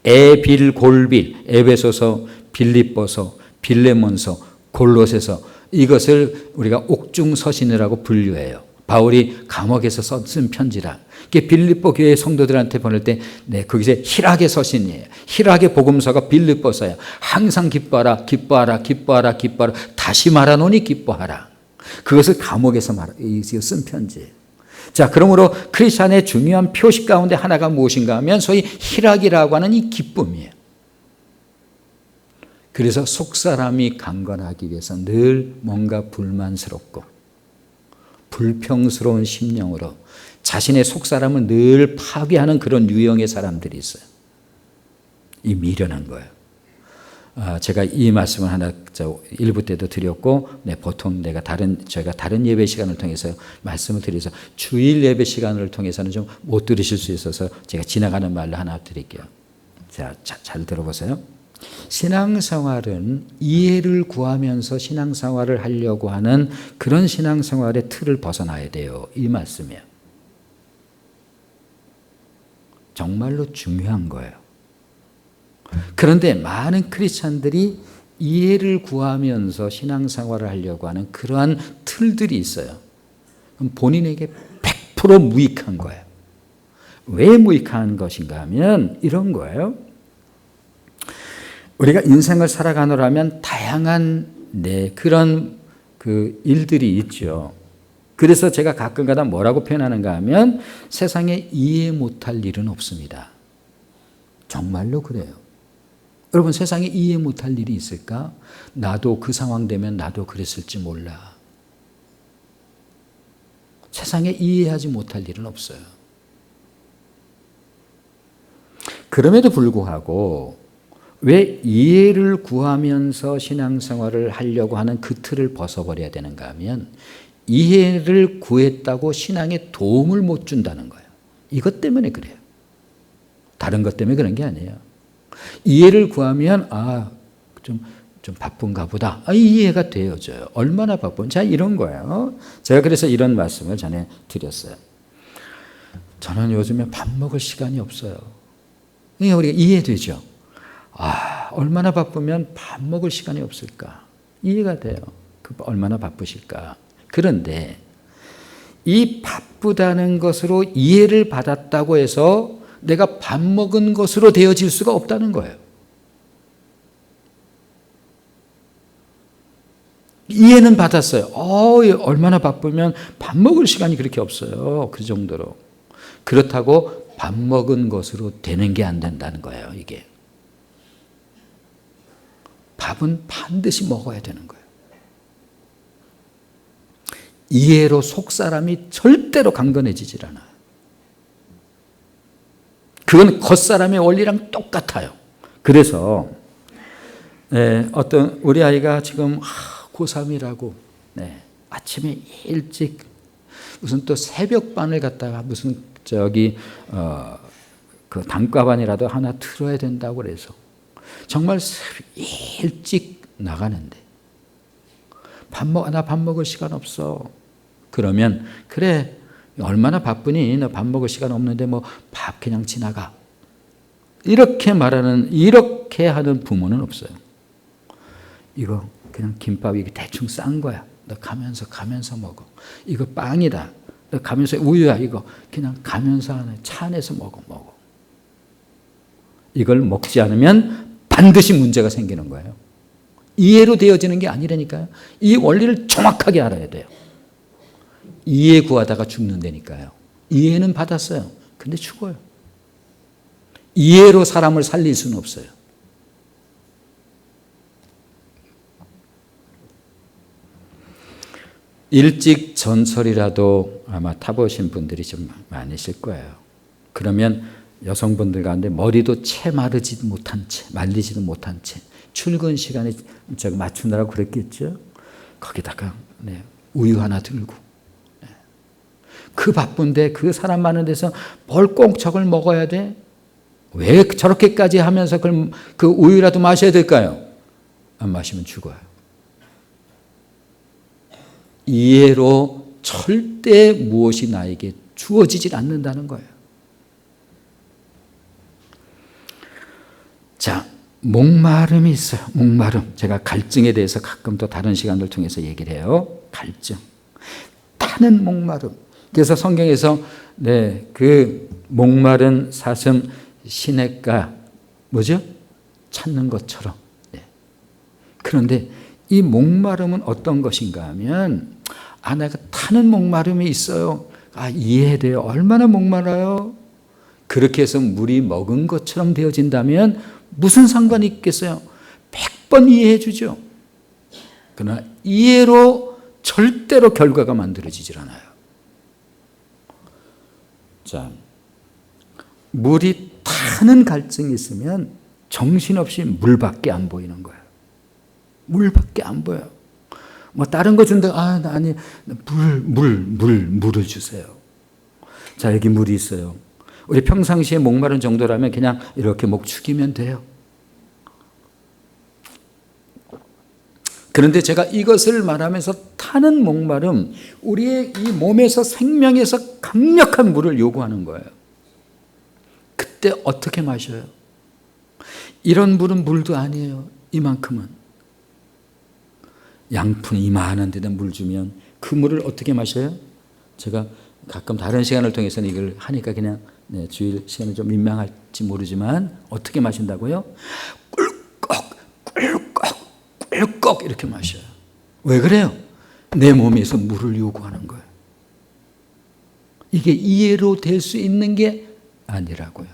에빌골빌, 에베소서, 빌립보서, 빌레몬서, 골로새서 이것을 우리가 옥중서신이라고 분류해요. 바울이 감옥에서 쓴 편지라. 빌립보 교회 성도들한테 보낼 때 거기서 희락의 서신이에요. 희락의 복음서가 빌립보서예요. 항상 기뻐하라, 기뻐하라, 기뻐하라, 기뻐하라. 다시 말하노니 기뻐하라. 그것을 감옥에서 쓴 편지예요. 자, 그러므로 크리스찬의 중요한 표식 가운데 하나가 무엇인가 하면 소위 희락이라고 하는 이 기쁨이에요. 그래서 속사람이 강건하기 위해서 늘 뭔가 불만스럽고 불평스러운 심령으로 자신의 속사람을 늘 파괴하는 그런 유형의 사람들이 있어요. 이 미련한 거예요. 제가 이 말씀을 하나 일부 때도 드렸고, 보통 저희가 다른 예배 시간을 통해서 말씀을 드려서 주일 예배 시간을 통해서는 좀 못 들으실 수 있어서 제가 지나가는 말로 하나 드릴게요. 자, 잘 들어보세요. 신앙생활은 이해를 구하면서 신앙생활을 하려고 하는 그런 신앙생활의 틀을 벗어나야 돼요. 이 말씀이에요. 정말로 중요한 거예요. 그런데 많은 크리스찬들이 이해를 구하면서 신앙생활을 하려고 하는 그러한 틀들이 있어요. 그럼 본인에게 100% 무익한 거예요. 왜 무익한 것인가 하면 이런 거예요. 우리가 인생을 살아가노라면 다양한 그런 일들이 있죠. 그래서 제가 가끔가다 뭐라고 표현하는가 하면 세상에 이해 못할 일은 없습니다. 정말로 그래요. 여러분 세상에 이해 못할 일이 있을까? 나도 그 상황 되면 나도 그랬을지 몰라. 세상에 이해하지 못할 일은 없어요. 그럼에도 불구하고 왜 이해를 구하면서 신앙생활을 하려고 하는 그 틀을 벗어버려야 되는가 하면 이해를 구했다고 신앙에 도움을 못 준다는 거예요. 이것 때문에 그래요. 다른 것 때문에 그런 게 아니에요. 이해를 구하면 좀 바쁜가 보다. 이해가 되어져요. 얼마나 바쁜지. 자, 이런 거예요. 제가 그래서 이런 말씀을 전에 드렸어요. 저는 요즘에 밥 먹을 시간이 없어요. 우리가 이해되죠. 얼마나 바쁘면 밥 먹을 시간이 없을까? 이해가 돼요. 얼마나 바쁘실까? 그런데 이 바쁘다는 것으로 이해를 받았다고 해서 내가 밥 먹은 것으로 되어질 수가 없다는 거예요. 이해는 받았어요. 얼마나 바쁘면 밥 먹을 시간이 그렇게 없어요. 그 정도로. 그렇다고 밥 먹은 것으로 되는 게 안 된다는 거예요, 이게. 밥은 반드시 먹어야 되는 거예요. 이해로 속사람이 절대로 강건해지질 않아요. 그건 겉사람의 원리랑 똑같아요. 그래서 어떤 우리 아이가 지금 고3이라고 아침에 일찍 무슨 또 새벽반을 갔다가 무슨 그 단과반이라도 하나 틀어야 된다고 그래서 정말 일찍 나가는데 나 밥 먹을 시간 없어. 그러면 그래 얼마나 바쁘니? 너 밥 먹을 시간 없는데 뭐 밥 그냥 지나가. 이렇게 하는 부모는 없어요. 이거 그냥 김밥 이게 대충 싼 거야. 너 가면서 먹어. 이거 빵이다. 너 가면서 우유야. 이거 그냥 가면서 차 안에서 먹어. 이걸 먹지 않으면 반드시 문제가 생기는 거예요. 이해로 되어지는 게 아니라니까요. 이 원리를 정확하게 알아야 돼요. 이해 구하다가 죽는다니까요. 이해는 받았어요. 근데 죽어요. 이해로 사람을 살릴 수는 없어요. 일찍 전설이라도 아마 타보신 분들이 좀 많으실 거예요. 그러면 여성분들 가운데 머리도 말리지도 못한 채 출근 시간에 맞추느라고 그랬겠죠. 거기다가 우유 하나 들고 그 바쁜데 그 사람 많은 데서 뭘 꼭 저걸 먹어야 돼? 왜 저렇게까지 하면서 그 우유라도 마셔야 될까요? 안 마시면 죽어요. 이해로 절대 무엇이 나에게 주어지질 않는다는 거예요. 자, 목마름이 있어요. 목마름. 제가 갈증에 대해서 가끔 또 다른 시간을 통해서 얘기를 해요. 갈증. 타는 목마름. 그래서 성경에서 그 목마른 사슴 시냇가 찾는 것처럼. 그런데 이 목마름은 어떤 것인가 하면 내가 타는 목마름이 있어요. 이해돼요. 얼마나 목말라요. 그렇게 해서 물이 먹은 것처럼 되어진다면 무슨 상관이 있겠어요? 100번 이해해 주죠. 그러나 이해로 절대로 결과가 만들어지질 않아요. 자, 물이 타는 갈증이 있으면 정신없이 물밖에 안 보이는 거예요. 물밖에 안 보여요. 다른 거 준다. 아니, 물을 주세요. 자, 여기 물이 있어요. 우리 평상시에 목마른 정도라면 그냥 이렇게 목 축이면 돼요. 그런데 제가 이것을 말하면서 타는 목마름, 우리의 이 몸에서 생명에서 강력한 물을 요구하는 거예요. 그때 어떻게 마셔요? 이런 물은 물도 아니에요. 이만큼은. 양푼 이만한 데다 물 주면 그 물을 어떻게 마셔요? 제가 가끔 다른 시간을 통해서는 이걸 하니까 그냥 주일 시간이 좀 민망할지 모르지만 어떻게 마신다고요? 꿀꺽 이렇게 마셔요. 왜 그래요? 내 몸에서 물을 요구하는 거예요. 이게 이해로 될 수 있는 게 아니라고요.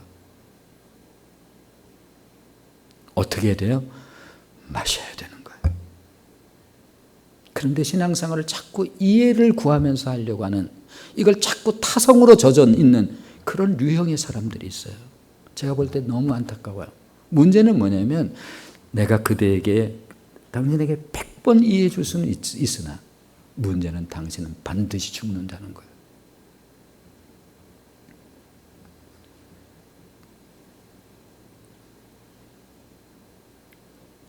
어떻게 해야 돼요? 마셔야 되는 거예요. 그런데 신앙생활을 자꾸 이해를 구하면서 하려고 하는, 이걸 자꾸 타성으로 젖어 있는 그런 유형의 사람들이 있어요. 제가 볼 때 너무 안타까워요. 문제는 뭐냐면 내가 그대에게 당신에게 100번 이해해 줄 수는 있으나 문제는 당신은 반드시 죽는다는 거예요.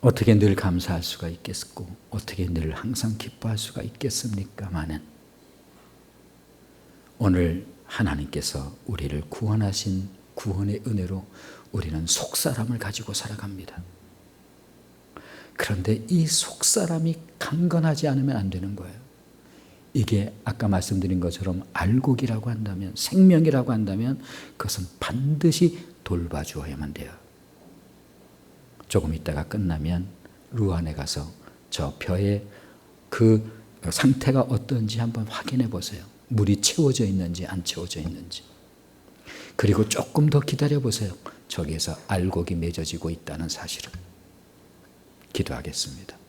어떻게 늘 감사할 수가 있겠고 어떻게 늘 항상 기뻐할 수가 있겠습니까마는 오늘 하나님께서 우리를 구원하신 구원의 은혜로 우리는 속사람을 가지고 살아갑니다. 그런데 이 속사람이 강건하지 않으면 안 되는 거예요. 이게 아까 말씀드린 것처럼 알곡이라고 한다면, 생명이라고 한다면 그것은 반드시 돌봐주어야만 돼요. 조금 있다가 끝나면 루안에 가서 저 벼의 그 상태가 어떤지 한번 확인해 보세요. 물이 채워져 있는지 안 채워져 있는지. 그리고 조금 더 기다려 보세요. 저기에서 알곡이 맺어지고 있다는 사실을. 기도하겠습니다.